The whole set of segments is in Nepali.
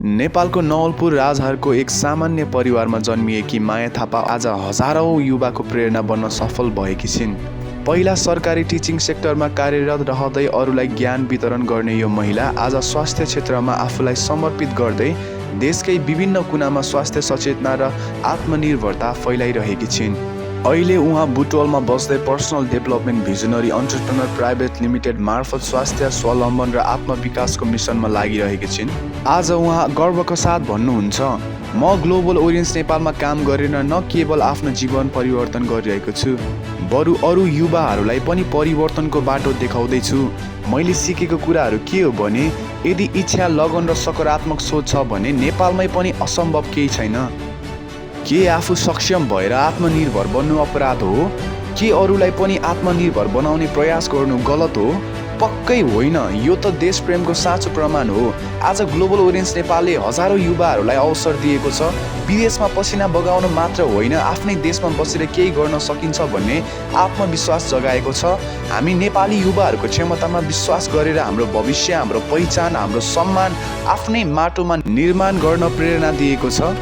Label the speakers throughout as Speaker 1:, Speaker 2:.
Speaker 1: नेपालको नवलपुर राजहरको एक सामान्य परिवारमा जन्मिएकी माया थापा आज हजारौं युवाको प्रेरणा बन्न सफल भएकी छिन्। पहिला सरकारी टिचिङ सेक्टरमा कार्यरत रहँदै अरूलाई ज्ञान वितरण गर्ने यो महिला आज स्वास्थ्य क्षेत्रमा आफूलाई समर्पित गर्दै देशकै विभिन्न कुनामा स्वास्थ्य सचेतना र आत्मनिर्भरता फैलाइरहेकी छिन्। अहिले उहाँ बुटवलमा बस्दै personal development visionary entrepreneur private limited मार्फत स्वास्थ्य स्वावलम्बन र आत्मविकासको मिसनमा लागिरहेकी छिन्। आज उहाँ गर्वका साथ भन्नुहुन्छ, म ग्लोबल ओरियन्स नेपालमा काम गरेर न केवल आफ्नो जीवन परिवर्तन गरिरहेको छु, बरु अरू युवाहरूलाई पनि परिवर्तनको बाटो देखाउँदैछु। मैले सिकेको कुराहरू के हो भने यदि इच्छा, लगन र सकारात्मक सोच छ भने नेपालमै पनि असम्भव केही छैन। के आफू सक्षम भएर आत्मनिर्भर बन्नु अपराध हो? के अरूलाई पनि आत्मनिर्भर बनाउने प्रयास गर्नु गलत हो? पक्कै होइन। यो त देशप्रेमको साँचो प्रमाण हो। आज ग्लोबल ओरियन्स नेपालले हजारौं युवाहरूलाई अवसर दिएको छ। विदेशमा पसिना बगाउनु मात्र होइन, आफ्नै देशमा बसेर केही गर्न सकिन्छ भन्ने आत्मविश्वास जगाएको छ। हामी नेपाली युवाहरूको क्षमतामा विश्वास गरेर हाम्रो भविष्य, हाम्रो पहिचान, हाम्रो सम्मान आफ्नै माटोमा निर्माण गर्न प्रेरणा दिएको छ।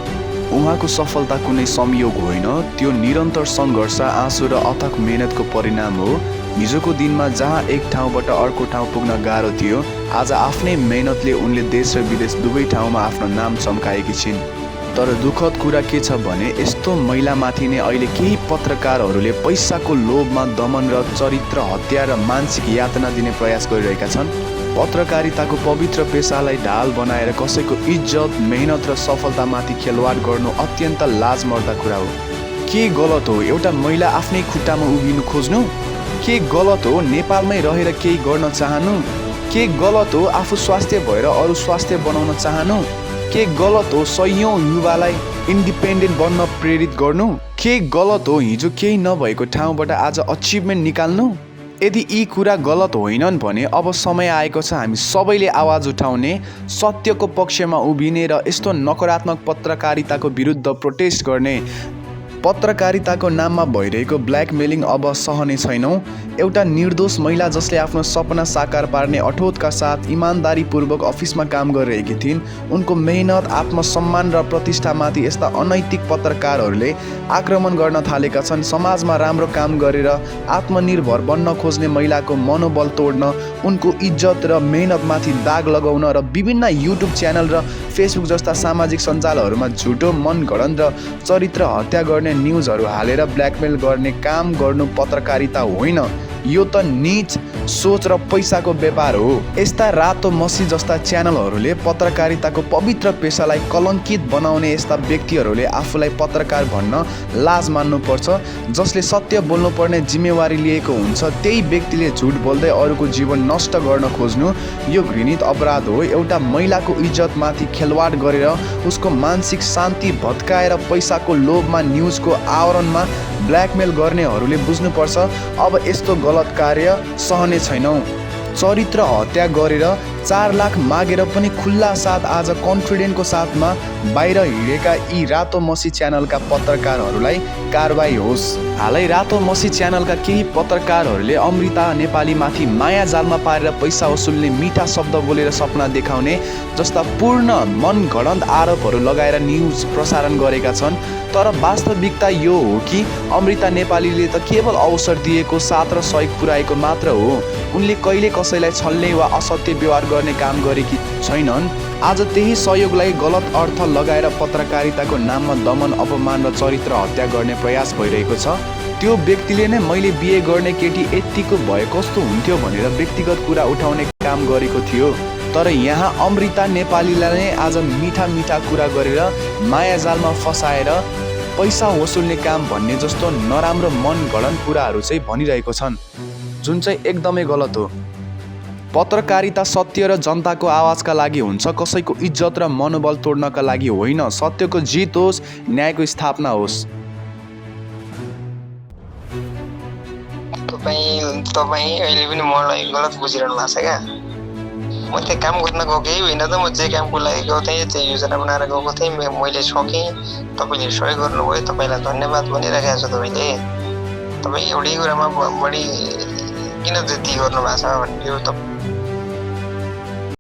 Speaker 1: उहाँको सफलता कुनै संयोग होइन, त्यो निरन्तर सङ्घर्ष, आँसु र अथक मेहनतको परिणाम हो। हिजोको दिनमा जहाँ एक ठाउँबाट अर्को ठाउँ पुग्न गाह्रो थियो, आज आफ्नै मेहनतले उनले देश र विदेश दुवै ठाउँमा आफ्नो नाम चम्काएकी छिन्। तर दुःखद कुरा के छ भने यस्तो महिलामाथि नै अहिले केही पत्रकारहरूले पैसाको लोभमा दमन र चरित्र हत्या र मानसिक यातना दिने प्रयास गरिरहेका छन्। पत्रकारिताको पवित्र पेसालाई ढाल बनाएर कसैको इज्जत, मेहनत र सफलतामाथि खेलवाड गर्नु अत्यन्त लाजमर्दा कुरा हो। के गलत हो एउटा महिला आफ्नै खुट्टामा उभिनु खोज्नु? के गलत हो नेपालमै रहेर केही गर्न चाहनु? के गलत हो आफू स्वास्थ्य भएर अरू स्वास्थ्य बनाउन चाहनु? के गलत हो सयौं युवालाई इन्डिपेन्डेन्ट बन्न प्रेरित गर्नु? के गलत हो हिजो केही नभएको ठाउँबाट आज अचिभमेन्ट निकाल्नु? यदि यी कुरा गलत होइनन् भने अब समय आएको छ हामी सबैले आवाज उठाउने, सत्यको पक्षमा उभिने र यस्तो नकारात्मक पत्रकारिताको विरुद्ध प्रोटेस्ट गर्ने। पत्रकारिताको नाममा भइरहेको ब्ल्याकमेलिङ अब सहने छैनौँ। एउटा निर्दोष महिला जसले आफ्नो सपना साकार पार्ने अठोटका साथ इमान्दारीपूर्वक अफिसमा काम गरिरहेकी थिइन्, उनको मेहनत, आत्मसम्मान र प्रतिष्ठामाथि यस्ता अनैतिक पत्रकारहरूले आक्रमण गर्न थालेका छन्। समाजमा राम्रो काम गरेर आत्मनिर्भर बन्न खोज्ने महिलाको मनोबल तोड्न, उनको इज्जत र मेहनतमाथि दाग लगाउन र विभिन्न युट्युब च्यानल र फेसबुक जस्ता सामाजिक सञ्जालहरूमा झुटो, मनगढन्त र चरित्र हत्या गर्ने न्युजहरू हालेर ब्ल्याकमेल गर्ने काम गर्नु पत्रकारिता होइन। यो त नीच सोच र पैसाको व्यापार हो। यस्ता रातो मसी जस्ता च्यानलहरूले पत्रकारिताको पवित्र पेसालाई कलङ्कित बनाउने यस्ता व्यक्तिहरूले आफूलाई पत्रकार भन्न लाज मान्नुपर्छ। जसले सत्य बोल्नुपर्ने जिम्मेवारी लिएको हुन्छ त्यही व्यक्तिले झुट बोल्दै अरूको जीवन नष्ट गर्न खोज्नु यो घृणित अपराध हो। एउटा महिलाको इज्जतमाथि खेलवाड गरेर उसको मानसिक शान्ति भत्काएर पैसाको लोभमा न्युजको आवरणमा ब्ल्याकमेल गर्नेहरूले बुझ्नुपर्छ अब यस्तो गलत कार्य सहने छैनौँ। चरित्र हत्या गरेर 4 लाख मागेर पनि खुल्ला साथ आज कन्फिडेन्टको साथमा बाहिर हिँडेका यी रातो मसी च्यानलका पत्रकारहरूलाई कारबाही होस्। हालै रातो मसी च्यानलका केही पत्रकारहरूले अमृता नेपालीमाथि माया जालमा पारेर पैसा वसुल्ने, मिठा शब्द बोलेर सपना देखाउने जस्ता पूर्ण मनगढन्त आरोपहरू लगाएर न्युज प्रसारण गरेका छन्। तर वास्तविकता यो हो कि अमृता नेपालीले त केवल अवसर दिएको, साथ र सहयोग पुर्याएको मात्र हो। उनले कहिले कसैलाई छल्ने वा असत्य व्यवहार गर्ने काम गरेकी छैनन्। आज त्यही सहयोगलाई गलत अर्थ लगाएर पत्रकारिताको नाममा दमन, अपमान र चरित्र हत्या गर्ने प्रयास भइरहेको छ। त्यो व्यक्तिले नै मैले बिहे गर्ने केटी यतिको भए कस्तो हुन्थ्यो भनेर व्यक्तिगत कुरा उठाउने काम गरेको थियो। तर यहाँ अमृता नेपालीलाई नै आज मिठा मिठा कुरा गरेर माया जालमा फसाएर पैसा वसुल्ने काम भन्ने जस्तो नराम्रो मनगढन्त कुराहरू चाहिँ भनिरहेको छन्, जुन चाहिँ एकदमै गलत हो। पत्रकारिता सत्य र जनताको आवाजका लागि हुन्छ, कसैको इज्जत र मनोबल तोड्नका लागि होइन। सत्यको जित होस्, न्यायको स्थापना होस्।
Speaker 2: तपाईँ अहिले पनि मलाई गलत बुझिरहनु भएको छ क्या। म त्यहाँ काम गर्न गएकै होइन त, म जे कामको लागि गएको थिएँ, त्यो योजना बनाएर गएको थिएँ, मैले सकेँ। तपाईँले सहयोग गर्नुभयो, तपाईँलाई धन्यवाद भनिरहेको छ। तपाईँ एउटै कुरामा बढी किन जति गर्नु भएको छ भन्ने यो त